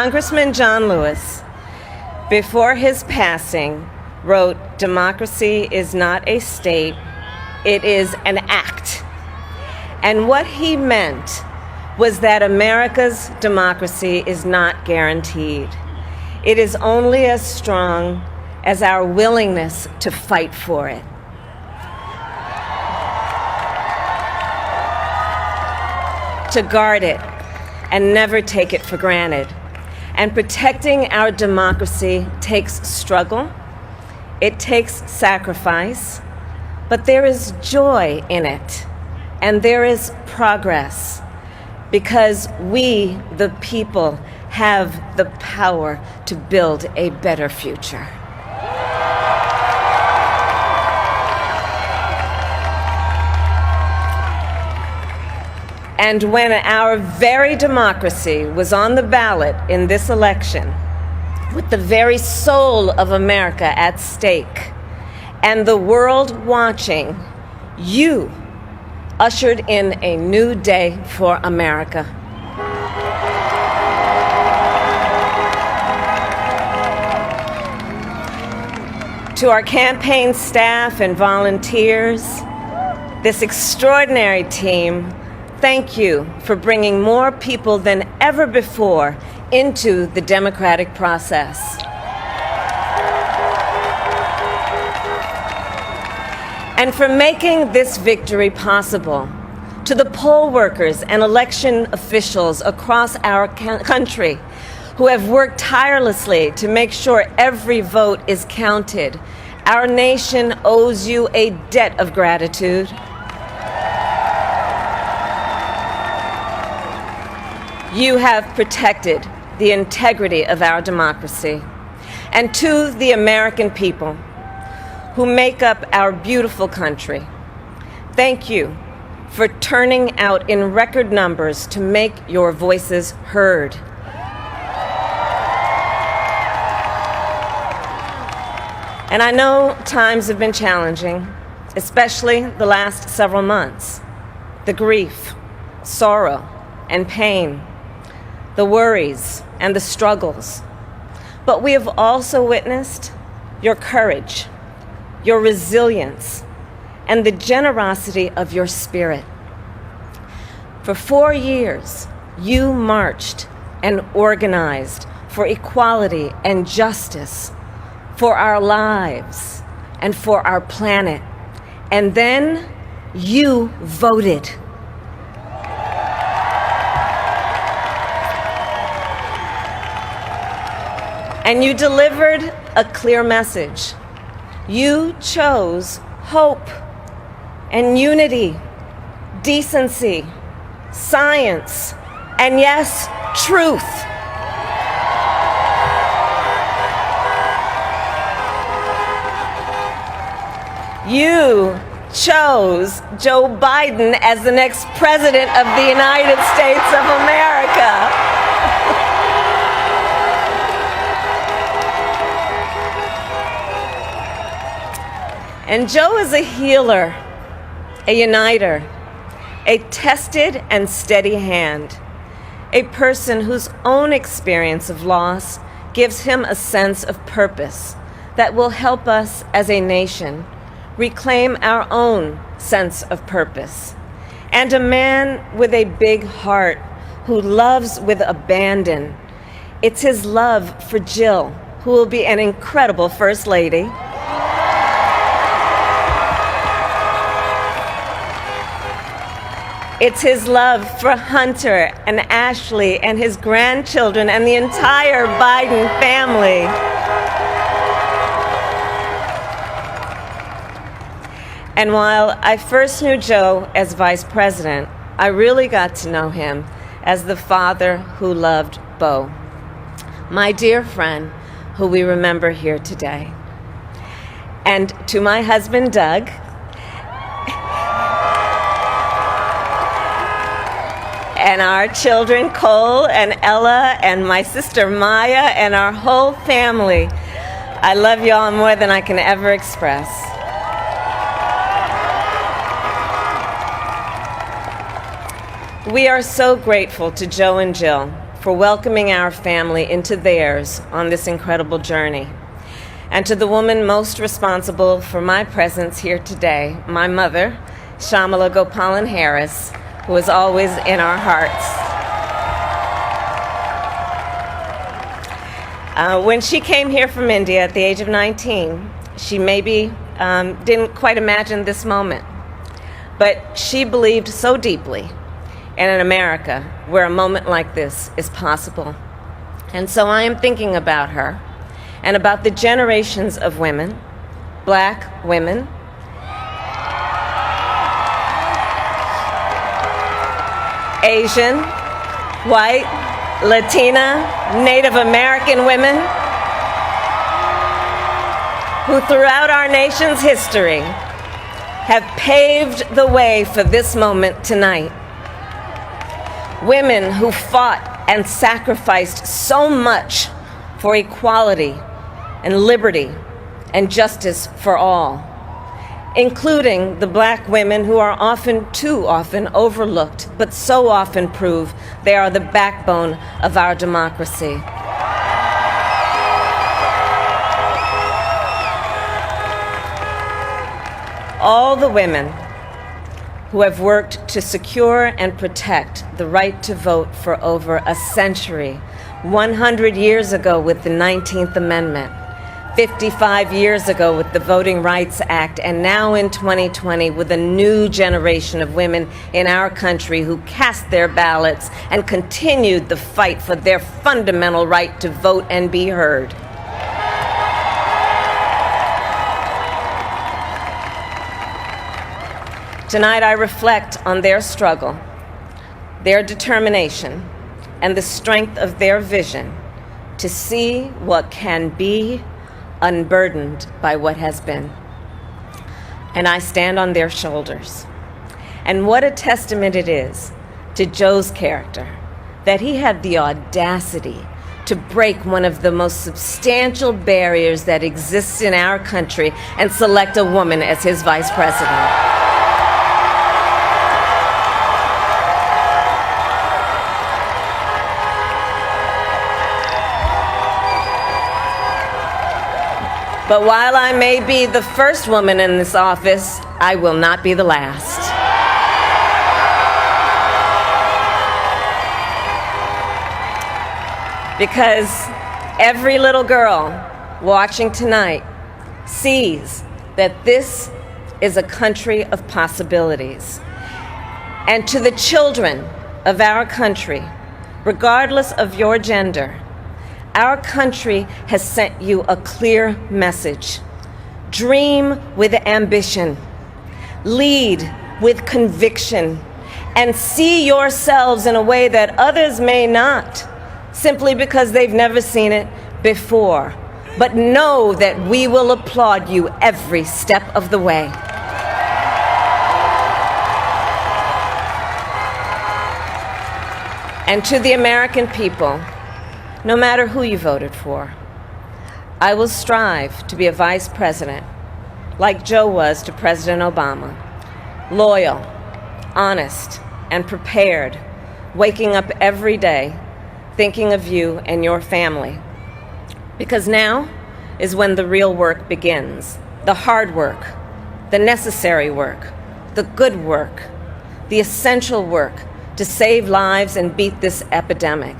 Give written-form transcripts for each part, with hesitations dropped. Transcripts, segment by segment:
Congressman John Lewis, before his passing, wrote, "Democracy is not a state, it is an act." And what he meant was that America's democracy is not guaranteed. It is only as strong as our willingness to fight for it. To guard it and never take it for granted. And protecting our democracy takes struggle, it takes sacrifice, but there is joy in it, and there is progress, because we, the people, have the power to build a better future. And when our very democracy was on the ballot in this election, with the very soul of America at stake, and the world watching, you ushered in a new day for America. To our campaign staff and volunteers, this extraordinary team, thank you for bringing more people than ever before into the democratic process. And for making this victory possible. To the poll workers and election officials across our country who have worked tirelessly to make sure every vote is counted, our nation owes you a debt of gratitude. You have protected the integrity of our democracy. And to the American people who make up our beautiful country, thank you for turning out in record numbers to make your voices heard. And I know times have been challenging, especially the last several months. The grief, sorrow, and pain, the worries and the struggles. But we have also witnessed your courage, your resilience, and the generosity of your spirit. For 4 years, you marched and organized for equality and justice, for our lives and for our planet. And then you voted. And you delivered a clear message. You chose hope and unity, decency, science, and yes, truth. You chose Joe Biden as the next president of the United States of America. And Joe is a healer, a uniter, a tested and steady hand, a person whose own experience of loss gives him a sense of purpose that will help us as a nation reclaim our own sense of purpose. And a man with a big heart who loves with abandon. It's his love for Jill, who will be an incredible First Lady. It's his love for Hunter and Ashley and his grandchildren and the entire Biden family. And while I first knew Joe as vice president, I really got to know him as the father who loved Bo, my dear friend who we remember here today. And to my husband, Doug, and our children, Cole and Ella, and my sister Maya, and our whole family, I love you all more than I can ever express. We are so grateful to Joe and Jill for welcoming our family into theirs on this incredible journey. And to the woman most responsible for my presence here today, my mother, Shyamala Gopalan Harris, who is always in our hearts. When she came here from India at the age of 19, she maybe didn't quite imagine this moment. But she believed so deeply in an America where a moment like this is possible. And so I am thinking about her and about the generations of women, Black women, Asian, white, Latina, Native American women, who throughout our nation's history have paved the way for this moment tonight. Women who fought and sacrificed so much for equality and liberty and justice for all, including the Black women who are too often overlooked, but so often prove they are the backbone of our democracy. All the women who have worked to secure and protect the right to vote for over a century, 100 years ago with the 19th Amendment, 55 years ago with the Voting Rights Act, and now in 2020 with a new generation of women in our country who cast their ballots and continued the fight for their fundamental right to vote and be heard. Tonight I reflect on their struggle, their determination, and the strength of their vision to see what can be unburdened by what has been. And I stand on their shoulders. And what a testament it is to Joe's character that he had the audacity to break one of the most substantial barriers that exists in our country and select a woman as his vice president. But while I may be the first woman in this office, I will not be the last. Because every little girl watching tonight sees that this is a country of possibilities. And to the children of our country, regardless of your gender, our country has sent you a clear message. Dream with ambition, lead with conviction, and see yourselves in a way that others may not, simply because they've never seen it before. But know that we will applaud you every step of the way. And to the American people, no matter who you voted for, I will strive to be a vice president, like Joe was to President Obama, loyal, honest, and prepared, waking up every day thinking of you and your family. Because now is when the real work begins, the hard work, the necessary work, the good work, the essential work to save lives and beat this epidemic,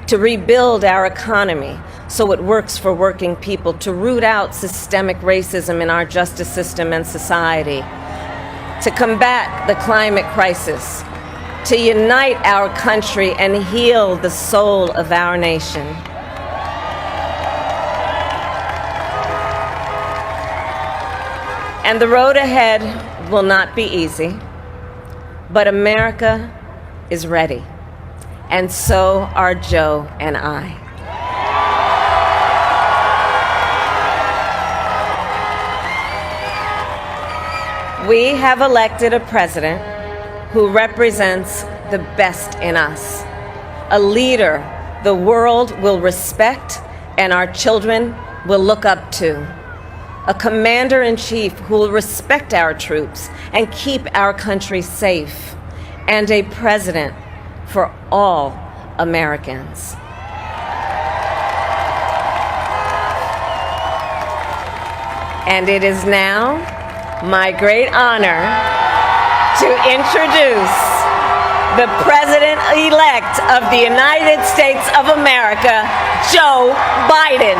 to rebuild our economy so it works for working people, to root out systemic racism in our justice system and society, to combat the climate crisis, to unite our country and heal the soul of our nation. And the road ahead will not be easy, but America is ready. And so are Joe and I. We have elected a president who represents the best in us, a leader the world will respect and our children will look up to, a commander-in-chief who will respect our troops and keep our country safe, and a president for all Americans. And it is now my great honor to introduce the President-elect of the United States of America, Joe Biden.